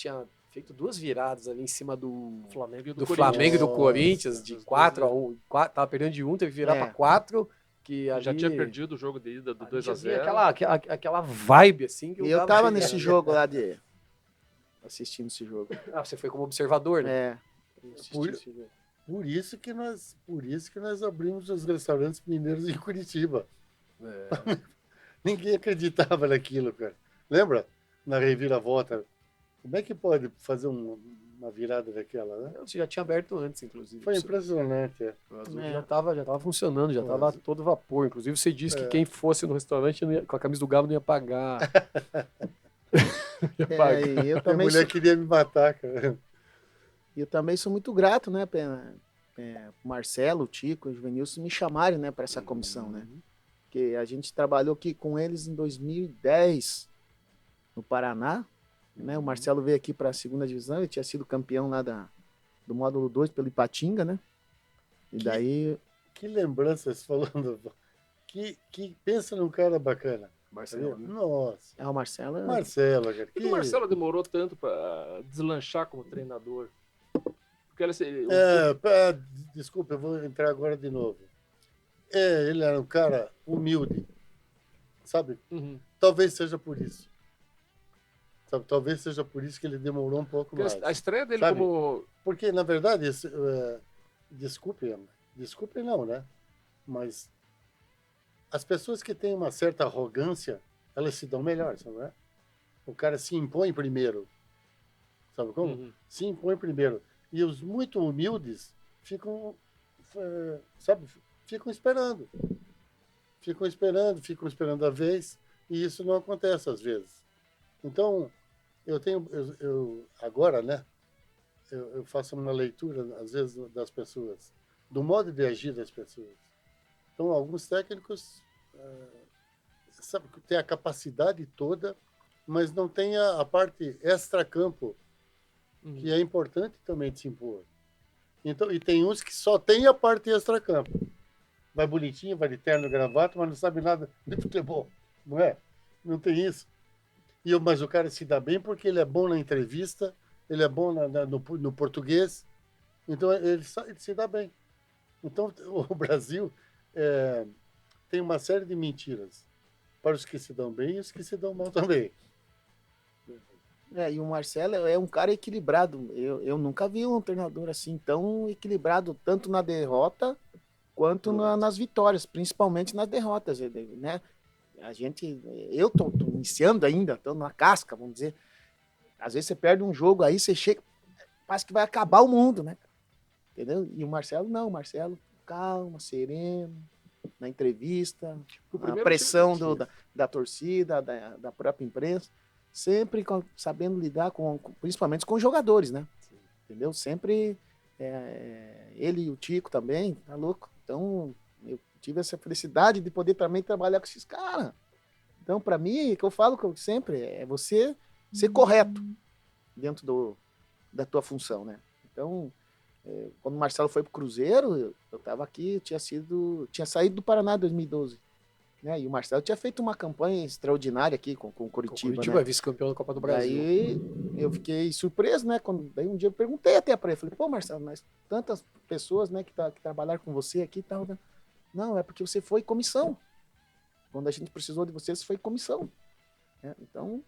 feito 2 viradas ali em cima do Flamengo e do Corinthians. Flamengo e do Corinthians, de Os 4-1. Tava perdendo de 1, teve que virar pra 4. Que ali Já tinha perdido o jogo de ida do ali já 2x0. vinha aquela vibe, assim. Que o E eu Galo tava tinha. nesse jogo lá assistindo esse jogo. Ah, você foi como observador, né? Por- Esse jogo. Por isso que nós abrimos os restaurantes mineiros em Curitiba. Ninguém acreditava naquilo, cara. Lembra? Na reviravolta. Como é que pode fazer uma virada daquela, né? Você já tinha aberto antes, inclusive. Foi impressionante. O Azul É. já tava funcionando, já O tava Azul. todo vapor. Inclusive, você disse que quem fosse no restaurante com a camisa do Galo não ia pagar. Ia pagar. E eu Minha também, mulher sou, queria me matar, cara. eu também sou muito grato, né, o Marcelo, o Tico, o Juvenilson me chamarem, né, para essa comissão, né? Porque a gente trabalhou aqui com eles em 2010 no Paraná, né? O Marcelo veio aqui para a segunda divisão, ele tinha sido campeão lá do módulo 2 pelo Ipatinga, né? E daí Que lembranças falando. Que pensa num cara bacana. Marcelo, né? Nossa. o Marcelo, Marcelo, cara. Por que o Marcelo demorou tanto para deslanchar como treinador? Porque Desculpa, eu vou entrar agora de novo. Ele era um cara humilde, sabe? Uhum. Talvez seja por isso. Sabe? Talvez seja por isso que ele demorou um pouco Porque mais. a estreia dele Sabe? como... Porque, na verdade, desculpe não, né? Mas as pessoas que têm uma certa arrogância, elas se dão melhor, sabe? Né? O cara se impõe primeiro. Sabe como? Uhum. Se impõe primeiro. E os muito humildes ficam, sabe, ficam esperando. Ficam esperando a vez, e isso não acontece às vezes. Então, agora, né, eu faço uma leitura, às vezes, das pessoas, do modo de agir das pessoas. Então, alguns técnicos, sabe, têm a capacidade toda, mas não têm a parte extra-campo, que é importante também de se impor. Então, e tem uns que só têm a parte extra-campo. Vai bonitinho, vai de terno e gravata, mas não sabe nada de futebol, não é? Não tem isso. Mas o cara se dá bem porque ele é bom na entrevista, ele é bom no português, então ele se dá bem. Então, o Brasil tem uma série de mentiras para os que se dão bem e os que se dão mal também. e o Marcelo é um cara equilibrado. Eu nunca vi um treinador assim tão equilibrado, tanto na derrota quanto nas vitórias, principalmente nas derrotas, né? Eu tô iniciando ainda, tô na casca, vamos dizer. Às vezes você perde um jogo aí, você chega, parece que vai acabar o mundo, né? Entendeu? E o Marcelo não, o Marcelo calmo, sereno, na entrevista, a pressão da torcida, da própria imprensa, sempre sabendo lidar principalmente com os jogadores, né? Entendeu? Sempre ele e o Tico também, tá louco? Então, eu tive essa felicidade de poder também trabalhar com esses caras. Então, para mim, o que eu falo sempre é você ser correto dentro da tua função, né? Então, quando o Marcelo foi pro Cruzeiro, eu tava aqui, tinha saído do Paraná em 2012. Né? E o Marcelo tinha feito uma campanha extraordinária aqui com o Coritiba. O Coritiba né? é vice-campeão da Copa do Brasil. Daí eu fiquei surpreso, né? Daí um dia eu perguntei até para ele, falei, pô, Marcelo, mas tantas pessoas, né, que trabalharam com você aqui e tal, né? Não, é porque você foi comissão. Quando a gente precisou de você foi comissão. Né? Então,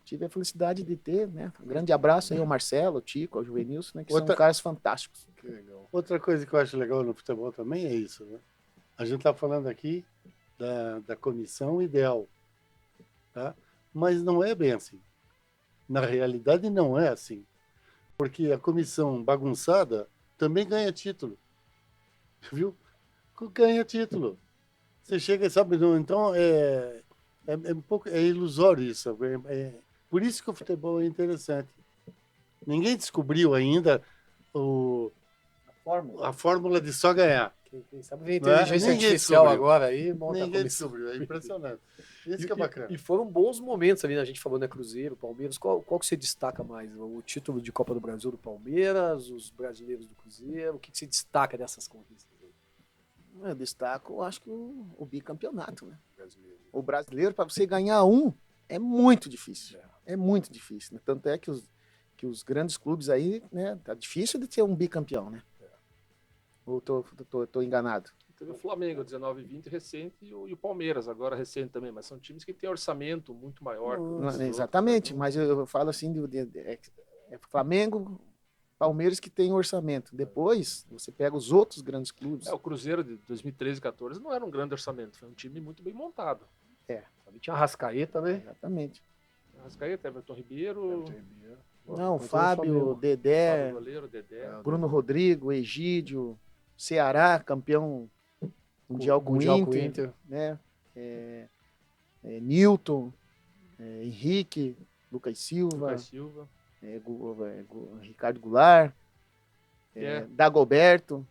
tive a felicidade de ter, né? Um grande abraço aí ao Marcelo, ao Tico, ao Juvenilson, né? Que são caras fantásticos. Que legal. Outra coisa que eu acho legal no futebol também é isso, né? A gente está falando aqui da comissão ideal, tá? Mas não é bem assim. Na realidade, não é assim. Porque a comissão bagunçada também ganha título. Viu? Ganha título. Você chega, sabe? Então, um pouco ilusório isso. Por isso que o futebol é interessante. Ninguém descobriu ainda a fórmula de só ganhar. Quem sabe vem inteligência artificial agora aí, monta a Ninguém comissão. descobriu, é impressionante. Isso que é bacana. E foram bons momentos ali, né? A gente falou, né? Cruzeiro, Palmeiras. Qual que você destaca mais? O título de Copa do Brasil do Palmeiras, os brasileiros do Cruzeiro? O que você destaca dessas conquistas? Eu destaco, acho que o bicampeonato, né? Brasileiro. O brasileiro, para você ganhar um, é muito difícil. É muito difícil. Né? Tanto é que os grandes clubes aí, né? Tá difícil de ter um bicampeão, né? Ou tô enganado? Teve o Flamengo, 19 e 20, recente, e o Palmeiras, agora recente também, mas são times que têm orçamento muito maior. Exatamente, mas eu falo assim, Flamengo, Palmeiras que tem orçamento. Depois, você pega os outros grandes clubes. O Cruzeiro de 2013 e 2014 não era um grande orçamento, foi um time muito bem montado. Ali tinha a Arrascaeta, né? Exatamente. Arrascaeta, Everton Ribeiro, Não, Então, Fábio, Flamengo. Dedé, Fábio Goleiro, Dedé. Bruno Rodrigo, Egídio, Ceará, campeão mundial com o Inter, né? Newton, Henrique, Lucas Silva, Lucas Silva. Ricardo Goulart, É. Dagoberto,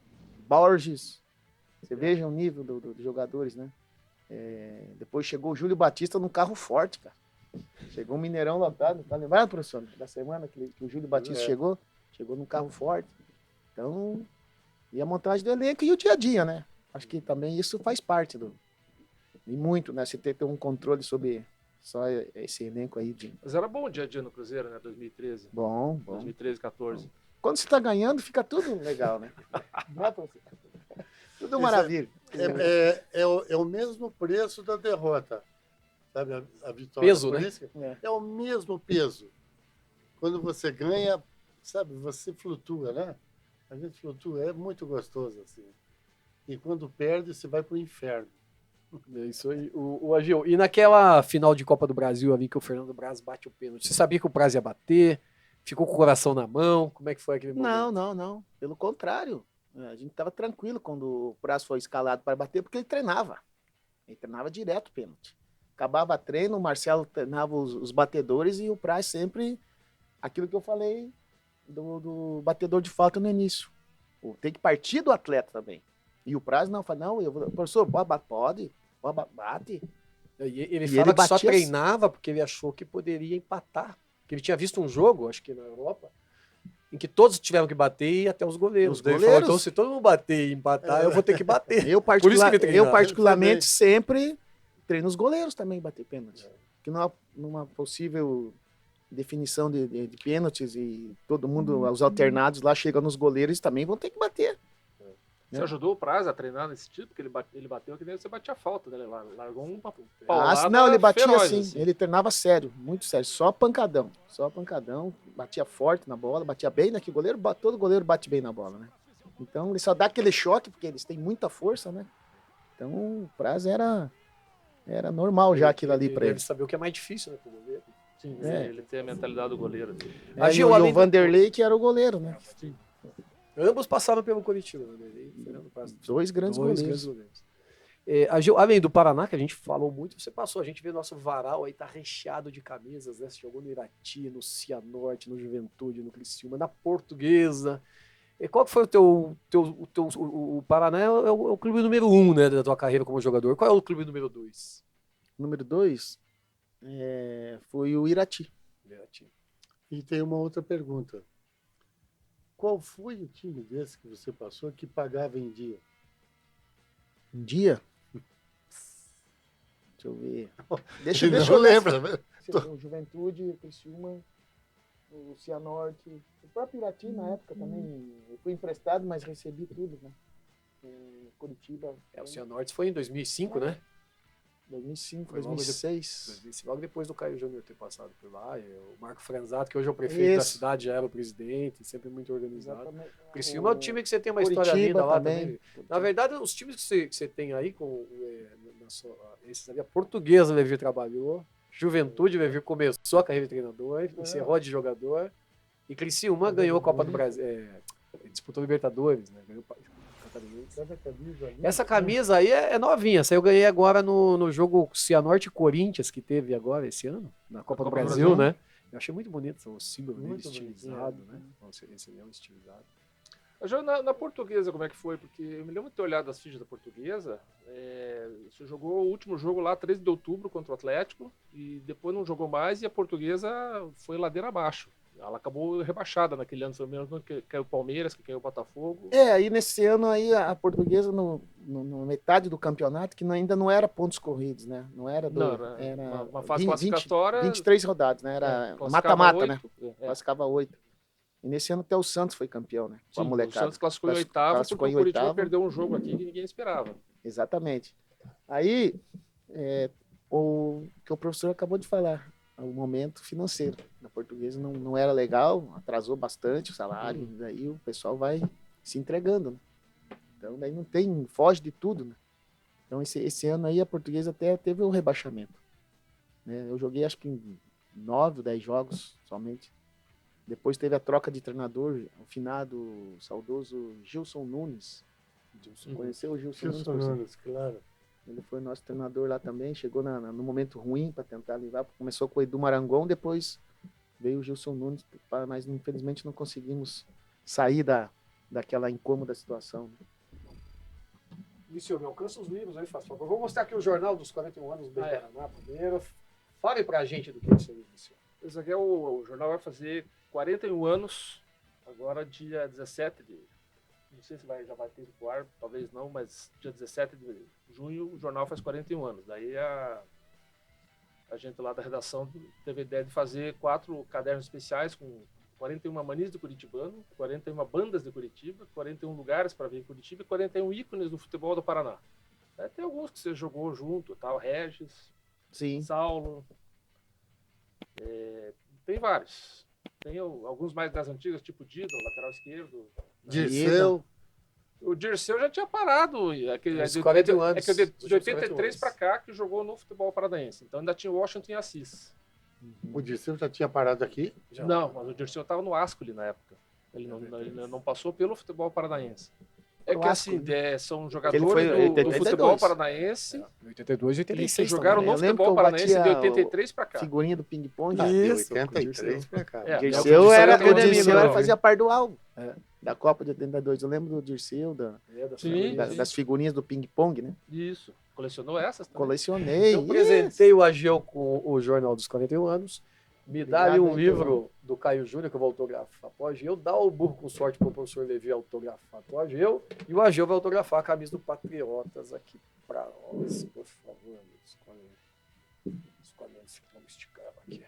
Borges. Você veja o nível dos jogadores, né? Depois chegou o Júlio Batista num carro forte, cara. Chegou um Mineirão lotado, tá lembrado, professor? Da semana que o Júlio Batista chegou num carro forte. Então, e a montagem do elenco e o dia a dia, né? Acho que também isso faz parte e muito, né? Você ter um controle sobre só esse elenco aí Mas era bom o dia a dia no Cruzeiro, né? 2013. Bom. 2013, 14. Quando você tá ganhando, fica tudo legal, né? Né, professor? Tudo maravilha. É o mesmo preço da derrota. Sabe, a vitória. Peso, né? É o mesmo peso. Quando você ganha, sabe, você flutua, né? A gente flutua, é muito gostoso, assim. E quando perde, você vai pro inferno. É isso aí. O Agil, e naquela final de Copa do Brasil ali que o Fernando Braz bate o pênalti, você sabia que o Braz ia bater? Ficou com o coração na mão? Como é que foi aquele momento? Não. Pelo contrário. A gente estava tranquilo quando o Praz foi escalado para bater, porque ele treinava. Ele treinava direto o pênalti. Acabava treino, o Marcelo treinava os batedores e o Praz sempre... Aquilo que eu falei do batedor de falta no início. Tem que partir do atleta também. E o Praz não, fala, não, professor, pode, bate. Ele fala que só treinava porque ele achou que poderia empatar. Porque ele tinha visto um jogo, acho que na Europa, em que todos tiveram que bater e até os goleiros. Daí ele falou, então se todo mundo bater e empatar, eu vou ter que bater. Eu particularmente sempre treino os goleiros também bater pênalti. Que numa possível definição de pênaltis e todo mundo, os alternados lá chegam nos goleiros também vão ter que bater. Você ajudou o Praz a treinar nesse tipo? Porque ele bateu que nem você batia falta, né? Ele largou um paulada. Não, ele batia feroz, assim. Ele treinava sério, muito sério. Só pancadão. Batia forte na bola, batia bem, né? Que todo goleiro bate bem na bola, né? Então ele só dá aquele choque, porque eles têm muita força, né? Então o Praz era normal já aquilo ali pra ele. Deve saber o que é mais difícil, né, pro goleiro. Sim, ele tem a mentalidade do goleiro. E o Vanderlei que era o goleiro, né? Sim. Ambos passaram pelo Curitiba, né? Dois grandes goleiros. Agil, além do Paraná, que a gente falou muito, você passou, a gente vê nosso varal aí, tá recheado de camisas, né? Você jogou no Irati, no Cianorte, no Juventude, no Criciúma, na Portuguesa. E qual que foi o Paraná é o clube número 1, né, da tua carreira como jogador. Qual é o clube número 2? Número 2 foi o Irati. E tem uma outra pergunta. Qual foi o time desse que você passou que pagava em dia? Em dia? Deixa eu ver. Deixa eu lembro. O Juventude, o Criciúma, o Cianorte, o próprio Irati na época também. Eu fui emprestado, mas recebi tudo, né? Curitiba. O Cianorte foi em 2005, né? 2005, Foi 2006. Logo depois do Caio Júnior ter passado por lá. O Marco Franzato, que hoje é o prefeito da cidade, já era o presidente, sempre muito organizado. O Criciúma é o time que você tem uma história linda lá também. Na verdade, os times que você tem aí, esses ali, a Portuguesa, o Levi trabalhou, Juventude, o Levi começou a carreira de treinador, encerrou de jogador, e Criciúma ganhou a Copa do Brasil, disputou Libertadores, né? Ganhou essa camisa aí é novinha. Essa eu ganhei agora no jogo Cianorte e Corinthians que teve agora esse ano, na Copa do Brasil, né? Eu achei muito bonito o símbolo dele estilizado, né? Esse leão estilizado. Na Portuguesa, como é que foi? Porque eu me lembro de ter olhado as fichas da Portuguesa. Você jogou o último jogo lá, 13 de outubro, contra o Atlético, e depois não jogou mais, e a Portuguesa foi ladeira abaixo. Ela acabou rebaixada naquele ano, foi o mesmo ano que caiu o Palmeiras, que caiu o Botafogo. Aí nesse ano aí a Portuguesa, no metade do campeonato, que ainda não era pontos corridos, né? Não era era uma fase classificatória. 23 rodadas, né? Era mata-mata, né? Classificava 8. E nesse ano até o Santos foi campeão, né? Com a molecada. O Santos classificou em oitavo, porque o Curitiba perdeu um jogo aqui que ninguém esperava. Exatamente. Aí, o que o professor acabou de falar, o momento financeiro da Portuguesa não era legal, atrasou bastante o salário, daí o pessoal vai se entregando, né? Então daí não tem, foge de tudo, né? Então esse ano aí a Portuguesa até teve um rebaixamento, né? Eu joguei acho que em 9 ou 10 jogos somente Depois teve a troca de treinador, o finado, saudoso Gilson Nunes. Conheceu o Gilson Nunes? Gilson professor? Nunes, claro. Ele foi nosso treinador lá também, chegou no momento ruim para tentar levar. Começou com o Edu Marangon, depois veio o Gilson Nunes, mas infelizmente não conseguimos sair daquela incômoda situação. Lício, me alcança os livros aí, faz favor. Vou mostrar aqui o Jornal dos 41 anos do Bem Paraná primeiro. Fale pra gente do que é isso aí, Lício. Esse aqui o jornal vai fazer 41 anos, agora dia 17 de... Não sei se já vai ter pro ar, talvez não, mas dia 17 de junho o jornal faz 41 anos. Daí a gente lá da redação teve a ideia de fazer 4 cadernos especiais com 41 manias do curitibano, 41 bandas de Curitiba, 41 lugares para ver em Curitiba e 41 ícones do futebol do Paraná. Tem alguns que você jogou junto, tal, Regis, Sim. Saulo, tem vários. Tem alguns mais das antigas, tipo Dido, lateral esquerdo. Dirceu. O Dirceu já tinha parado. Os 41 anos. É que de Os 83 41 para cá que jogou no futebol paranaense. Então ainda tinha o Washington e Assis. O Dirceu já tinha parado aqui? Já. Não, mas o Dirceu estava no Ascoli na época. Ele não passou pelo futebol paranaense. É que assim, são jogadores foi do 82. futebol paranaense 82 e que 86 jogaram também. no Eu lembro futebol que eu paranaense de batia 83 para cá. Figurinha do ping-pong. Ah, de Isso, 83 pra cá. É, Dirceu o era, Dirceu o Dirceu não. fazia parte do álbum da Copa de 82. Eu lembro do Dirceu, Sim, das figurinhas do ping-pong, né? Isso. Colecionou essas também? Colecionei. Eu presentei o Ageu com o Jornal dos 41 anos. Me dá ali um Obrigado, livro do Caio Júnior que eu vou autografar pro Ageu. Dá o burro com sorte pro professor Levi autografar pro Ageu. E o Ageu vai autografar a camisa do Patriotas aqui pra nós. Por favor, amigos. Escolhe esse que vamos esticar aqui.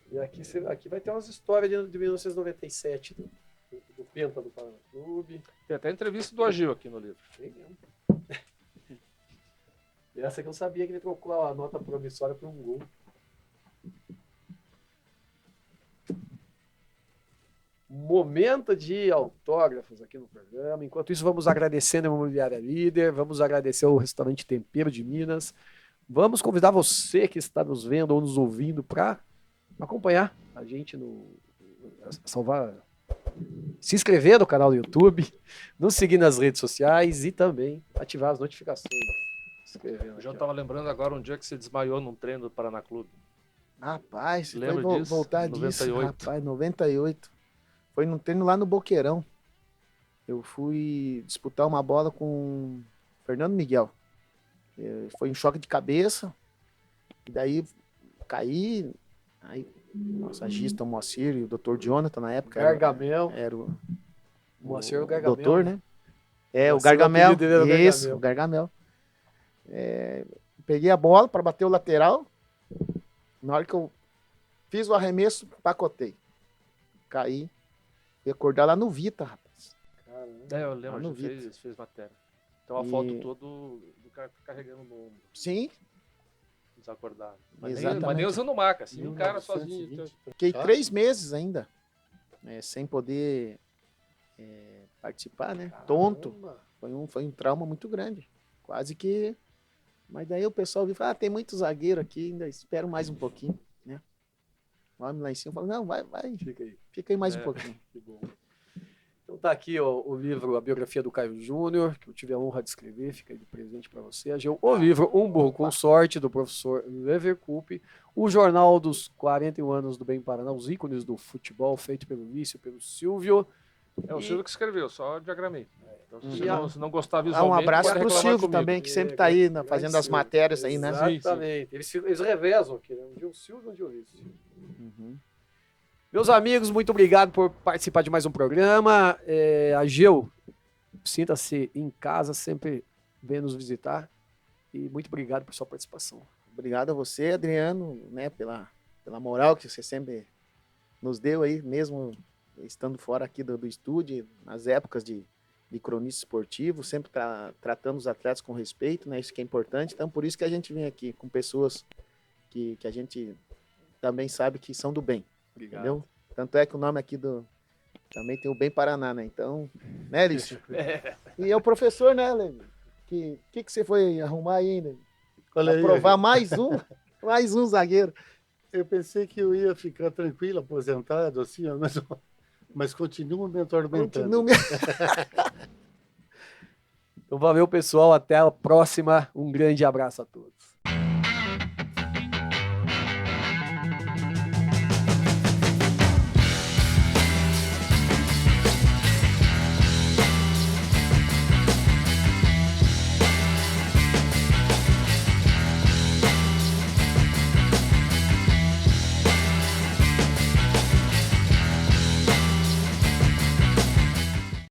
E aqui vai ter umas histórias de 1997 do Penta do Paraná Clube. Tem até entrevista do Agil aqui no livro. Tem mesmo. E essa que eu sabia que ele trocou a nota promissória por um gol. Momento de autógrafos aqui no programa. Enquanto isso, vamos agradecendo a Imobiliária Líder, vamos agradecer ao Restaurante Tempero de Minas. Vamos convidar você que está nos vendo ou nos ouvindo para acompanhar a gente se inscrever no canal do YouTube, nos seguir nas redes sociais e também ativar as notificações. O João estava lembrando agora um dia que você desmaiou num treino do Paraná Clube. Rapaz, você Lembra vai disso? voltar 98. disso, rapaz, 98. Foi num treino lá no Boqueirão. Eu fui disputar uma bola com o Fernando Miguel. Foi um choque de cabeça. E daí caí. Aí, nossa, agista, o Moacir e o Dr. Jonathan na época. Gargamel. Era o Moacir o Gargamel. doutor, né? O Moacir, Gargamel. o apelido dele era Isso, o Gargamel. Peguei a bola para bater o lateral. Na hora que eu fiz o arremesso, pacotei. Caí. Fui acordar lá no Vita, rapaz. Eu lembro, no a gente Vita. fez matéria. Tem uma foto toda do cara carregando no ombro, Sim, desacordado. Exatamente. Mas nem usando maca, assim, um cara sozinho. 1920. fiquei Tá. 3 meses ainda, sem poder participar, né? Tonto. Caramba. Foi um trauma muito grande. Quase que... Mas daí o pessoal viu e falou, tem muito zagueiro aqui, ainda espero mais um pouquinho, né? O homem lá em cima falou, não, vai, fica aí mais um pouquinho. Que bom. Então tá aqui ó, o livro, a biografia do Caio Júnior, que eu tive a honra de escrever, fica aí de presente para você. O livro Um Burro com Sorte, do professor Lever Coupe. O Jornal dos 41 anos do Bem Paraná, os ícones do futebol, feito pelo Lício, pelo Silvio. É o Silvio que escreveu, só diagramei. Então, se não gostar Ah, visualmente, um abraço pode pro reclamar Silvio comigo. também, que sempre tá aí fazendo as matérias aí, né? Exatamente. Eles revezam aqui, né? Um dia o Silvio, um dia o Lício. Uhum. Meus amigos, muito obrigado por participar de mais um programa. Ageu, sinta-se em casa, sempre vem nos visitar. E muito obrigado por sua participação. Obrigado a você, Adriano, né, pela moral que você sempre nos deu aí, mesmo estando fora aqui do estúdio, nas épocas de cronista esportivo, sempre tratando os atletas com respeito, né, isso que é importante. Então, por isso que a gente vem aqui com pessoas que a gente também sabe que são do bem. Obrigado. Entendeu? Tanto é que o nome aqui também tem o Bem Paraná, né? Então, né, Lício? E é o professor, né, Lênin? Que você foi arrumar aí, né? Olha aí, Aprovar mais um zagueiro. Eu pensei que eu ia ficar tranquilo, aposentado, assim, ó, mas continuo me atormentando. Então valeu, pessoal. Até a próxima. Um grande abraço a todos.